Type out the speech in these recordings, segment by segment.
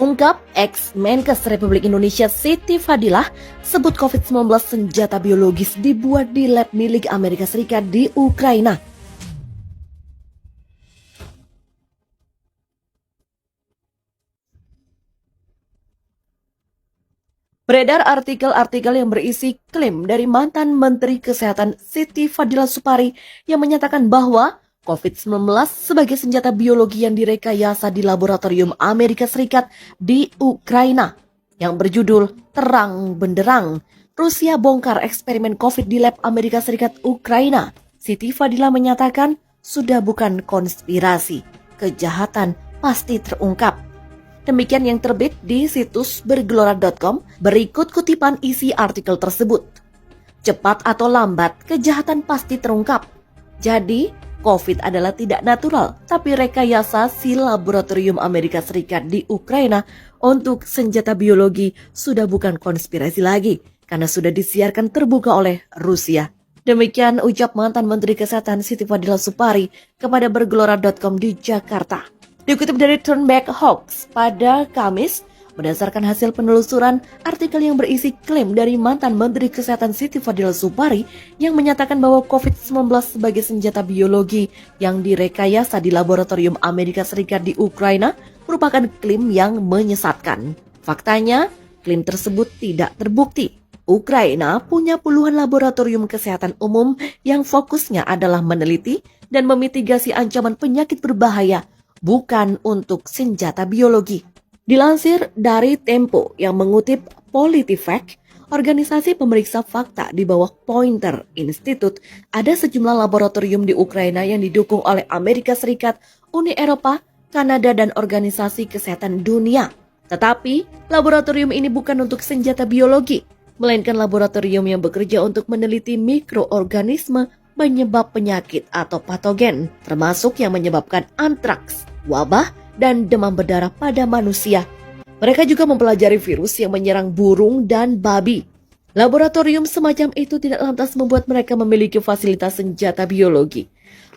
Ungkap ex-Menkes Republik Indonesia Siti Fadilah sebut COVID-19 senjata biologis dibuat di lab milik Amerika Serikat di Ukraina. Beredar artikel-artikel yang berisi klaim dari mantan Menteri Kesehatan Siti Fadilah Supari yang menyatakan bahwa COVID-19 sebagai senjata biologi yang direkayasa di laboratorium Amerika Serikat di Ukraina. Yang berjudul Terang Benderang, Rusia bongkar eksperimen COVID di lab Amerika Serikat Ukraina. Siti Fadilah menyatakan sudah bukan konspirasi, kejahatan pasti terungkap. Demikian yang terbit di situs bergelora.com, berikut kutipan isi artikel tersebut. Cepat atau lambat, kejahatan pasti terungkap. Jadi, COVID adalah tidak natural, tapi rekayasa si laboratorium Amerika Serikat di Ukraina untuk senjata biologi sudah bukan konspirasi lagi, karena sudah disiarkan terbuka oleh Rusia. Demikian ucap mantan Menteri Kesehatan Siti Fadilah Supari kepada bergelora.com di Jakarta. Dikutip dari Turnback Hoax pada Kamis, berdasarkan hasil penelusuran, artikel yang berisi klaim dari mantan Menteri Kesehatan Siti Fadilah Supari yang menyatakan bahwa COVID-19 sebagai senjata biologi yang direkayasa di laboratorium Amerika Serikat di Ukraina merupakan klaim yang menyesatkan. Faktanya, klaim tersebut tidak terbukti. Ukraina punya puluhan laboratorium kesehatan umum yang fokusnya adalah meneliti dan memitigasi ancaman penyakit berbahaya, bukan untuk senjata biologi. Dilansir dari Tempo yang mengutip PolitiFact, organisasi pemeriksa fakta di bawah Poynter Institute, ada sejumlah laboratorium di Ukraina yang didukung oleh Amerika Serikat, Uni Eropa, Kanada, dan Organisasi Kesehatan Dunia. Tetapi, laboratorium ini bukan untuk senjata biologi, melainkan laboratorium yang bekerja untuk meneliti mikroorganisme penyebab penyakit atau patogen, termasuk yang menyebabkan antraks, wabah, dan demam berdarah pada manusia. Mereka juga mempelajari virus yang menyerang burung dan babi. Laboratorium semacam itu tidak lantas membuat mereka memiliki fasilitas senjata biologi.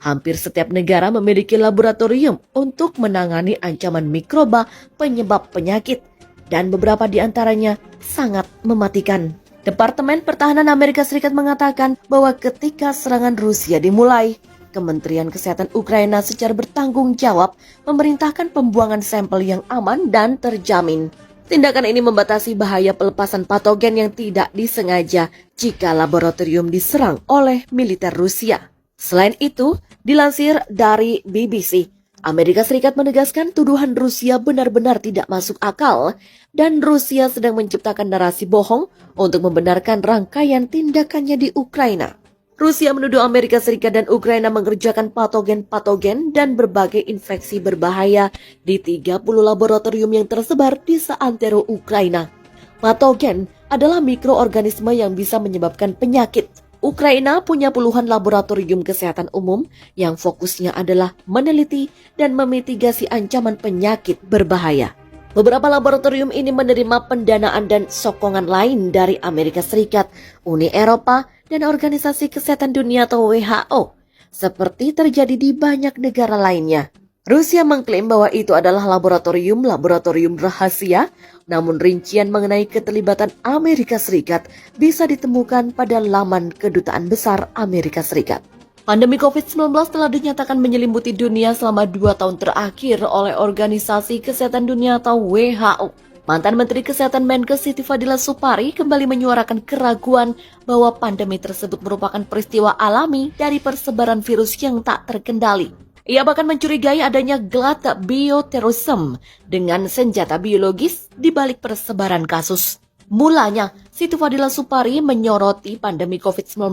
Hampir setiap negara memiliki laboratorium untuk menangani ancaman mikroba penyebab penyakit, dan beberapa di antaranya sangat mematikan. Departemen Pertahanan Amerika Serikat mengatakan bahwa ketika serangan Rusia dimulai, Kementerian Kesehatan Ukraina secara bertanggung jawab memerintahkan pembuangan sampel yang aman dan terjamin. Tindakan ini membatasi bahaya pelepasan patogen yang tidak disengaja jika laboratorium diserang oleh militer Rusia. Selain itu, dilansir dari BBC, Amerika Serikat menegaskan tuduhan Rusia benar-benar tidak masuk akal dan Rusia sedang menciptakan narasi bohong untuk membenarkan rangkaian tindakannya di Ukraina. Rusia menuduh Amerika Serikat dan Ukraina mengerjakan patogen-patogen dan berbagai infeksi berbahaya di 30 laboratorium yang tersebar di seantero Ukraina. Patogen adalah mikroorganisme yang bisa menyebabkan penyakit. Ukraina punya puluhan laboratorium kesehatan umum yang fokusnya adalah meneliti dan memitigasi ancaman penyakit berbahaya. Beberapa laboratorium ini menerima pendanaan dan sokongan lain dari Amerika Serikat, Uni Eropa, dan Organisasi Kesehatan Dunia atau WHO, seperti terjadi di banyak negara lainnya. Rusia mengklaim bahwa itu adalah laboratorium rahasia, namun rincian mengenai keterlibatan Amerika Serikat bisa ditemukan pada laman Kedutaan Besar Amerika Serikat. Pandemi COVID-19 telah dinyatakan menyelimuti dunia selama 2 tahun terakhir oleh Organisasi Kesehatan Dunia atau WHO. Mantan Menteri Kesehatan Menkes Siti Fadilah Supari kembali menyuarakan keraguan bahwa pandemi tersebut merupakan peristiwa alami dari persebaran virus yang tak terkendali. Ia bahkan mencurigai adanya glut bioterrorism dengan senjata biologis di balik persebaran kasus. Mulanya, Siti Fadilah Supari menyoroti pandemi COVID-19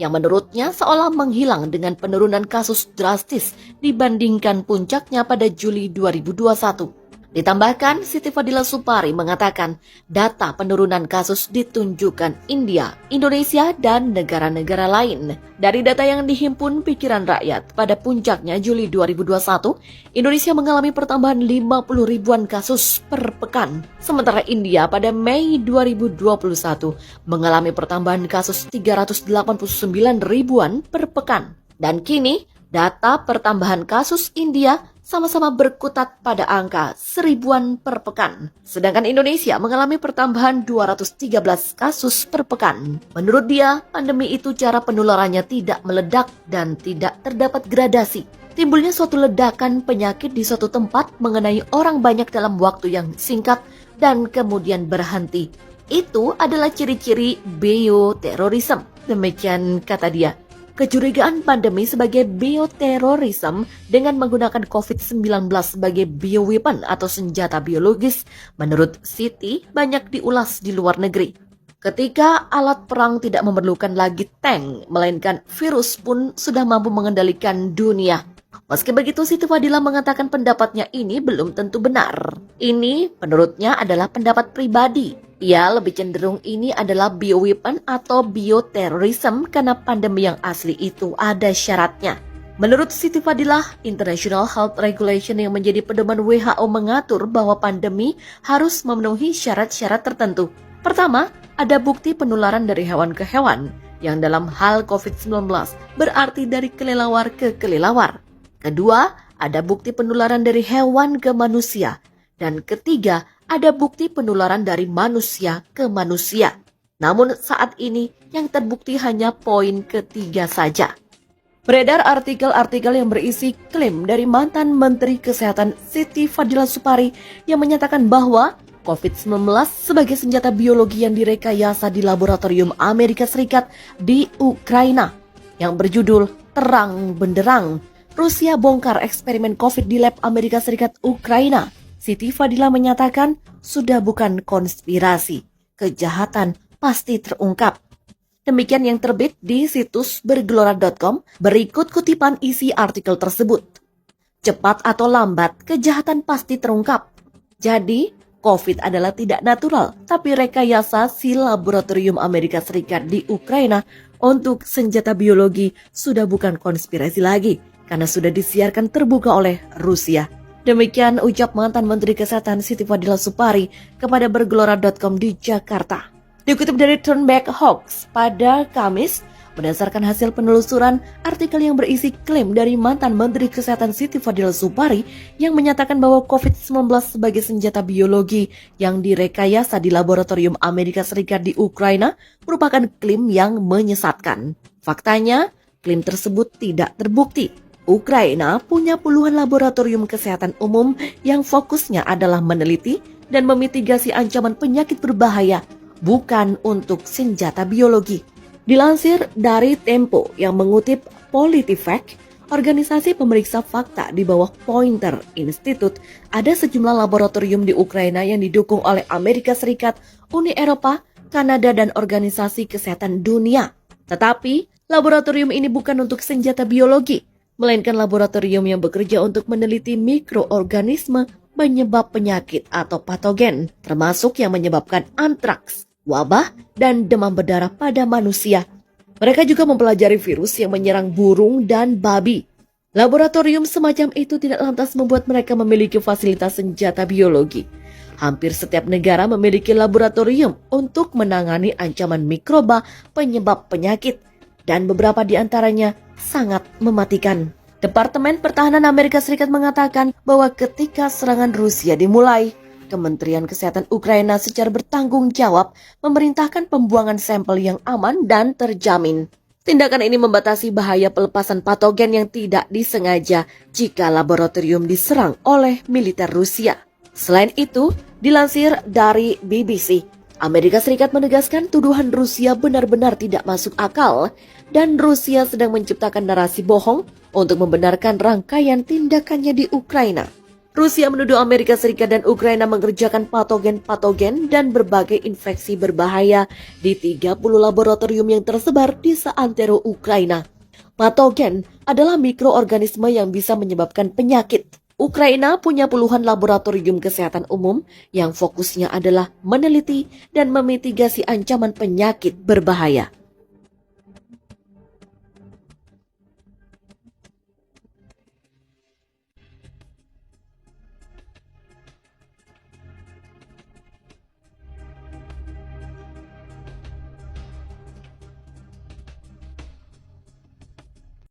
yang menurutnya seolah menghilang dengan penurunan kasus drastis dibandingkan puncaknya pada Juli 2021. Ditambahkan, Siti Fadilah Supari mengatakan data penurunan kasus ditunjukkan India, Indonesia, dan negara-negara lain. Dari data yang dihimpun Pikiran Rakyat, pada puncaknya Juli 2021, Indonesia mengalami pertambahan 50 ribuan kasus per pekan. Sementara India pada Mei 2021 mengalami pertambahan kasus 389 ribuan per pekan. Dan kini, data pertambahan kasus India sama-sama berkutat pada angka seribuan per pekan. Sedangkan Indonesia mengalami pertambahan 213 kasus per pekan. Menurut dia, pandemi itu cara penularannya tidak meledak dan tidak terdapat gradasi. Timbulnya suatu ledakan penyakit di suatu tempat mengenai orang banyak dalam waktu yang singkat dan kemudian berhenti. Itu adalah ciri-ciri bioterorisme. Demikian kata dia. Kecurigaan pandemi sebagai bioterorisme dengan menggunakan COVID-19 sebagai bioweapon atau senjata biologis menurut Siti banyak diulas di luar negeri. Ketika alat perang tidak memerlukan lagi tank, melainkan virus pun sudah mampu mengendalikan dunia. Meski begitu, Siti Fadila mengatakan pendapatnya ini belum tentu benar. Ini menurutnya adalah pendapat pribadi. Ia lebih cenderung ini adalah bioweapon atau bioterorisme karena pandemi yang asli itu ada syaratnya. Menurut Siti Fadilah, International Health Regulation yang menjadi pedoman WHO mengatur bahwa pandemi harus memenuhi syarat-syarat tertentu. Pertama, ada bukti penularan dari hewan ke hewan, yang dalam hal COVID-19 berarti dari kelelawar ke kelelawar. Kedua, ada bukti penularan dari hewan ke manusia. Dan ketiga, ada bukti penularan dari manusia ke manusia. Namun saat ini yang terbukti hanya poin ketiga saja. Beredar artikel-artikel yang berisi klaim dari mantan Menteri Kesehatan Siti Fadila Supari yang menyatakan bahwa COVID-19 sebagai senjata biologi yang direkayasa di laboratorium Amerika Serikat di Ukraina yang berjudul Terang Benderang. Rusia bongkar eksperimen COVID di lab Amerika Serikat Ukraina. Siti Fadila menyatakan sudah bukan konspirasi, kejahatan pasti terungkap. Demikian yang terbit di situs bergelora.com, berikut kutipan isi artikel tersebut. Cepat atau lambat, kejahatan pasti terungkap. Jadi, COVID adalah tidak natural, tapi rekayasa si laboratorium Amerika Serikat di Ukraina untuk senjata biologi sudah bukan konspirasi lagi, karena sudah disiarkan terbuka oleh Rusia. Demikian ucap mantan Menteri Kesehatan Siti Fadila Supari kepada bergelora.com di Jakarta. Dikutip dari Turnback Hoax pada Kamis, berdasarkan hasil penelusuran, artikel yang berisi klaim dari mantan Menteri Kesehatan Siti Fadila Supari yang menyatakan bahwa COVID-19 sebagai senjata biologi yang direkayasa di laboratorium Amerika Serikat di Ukraina merupakan klaim yang menyesatkan. Faktanya, klaim tersebut tidak terbukti. Ukraina punya puluhan laboratorium kesehatan umum yang fokusnya adalah meneliti dan memitigasi ancaman penyakit berbahaya, bukan untuk senjata biologi. Dilansir dari Tempo yang mengutip PolitiFact, organisasi pemeriksa fakta di bawah Poynter Institute, ada sejumlah laboratorium di Ukraina yang didukung oleh Amerika Serikat, Uni Eropa, Kanada, dan Organisasi Kesehatan Dunia. Tetapi, laboratorium ini bukan untuk senjata biologi, melainkan laboratorium yang bekerja untuk meneliti mikroorganisme penyebab penyakit atau patogen, termasuk yang menyebabkan antraks, wabah, dan demam berdarah pada manusia. Mereka juga mempelajari virus yang menyerang burung dan babi. Laboratorium semacam itu tidak lantas membuat mereka memiliki fasilitas senjata biologi. Hampir setiap negara memiliki laboratorium untuk menangani ancaman mikroba penyebab penyakit, dan beberapa di antaranya sangat mematikan. Departemen Pertahanan Amerika Serikat mengatakan bahwa ketika serangan Rusia dimulai, Kementerian Kesehatan Ukraina secara bertanggung jawab memerintahkan pembuangan sampel yang aman dan terjamin. Tindakan ini membatasi bahaya pelepasan patogen yang tidak disengaja jika laboratorium diserang oleh militer Rusia. Selain itu, dilansir dari BBC, Amerika Serikat menegaskan tuduhan Rusia benar-benar tidak masuk akal dan Rusia sedang menciptakan narasi bohong untuk membenarkan rangkaian tindakannya di Ukraina. Rusia menuduh Amerika Serikat dan Ukraina mengerjakan patogen-patogen dan berbagai infeksi berbahaya di 30 laboratorium yang tersebar di seantero Ukraina. Patogen adalah mikroorganisme yang bisa menyebabkan penyakit. Ukraina punya puluhan laboratorium kesehatan umum yang fokusnya adalah meneliti dan memitigasi ancaman penyakit berbahaya.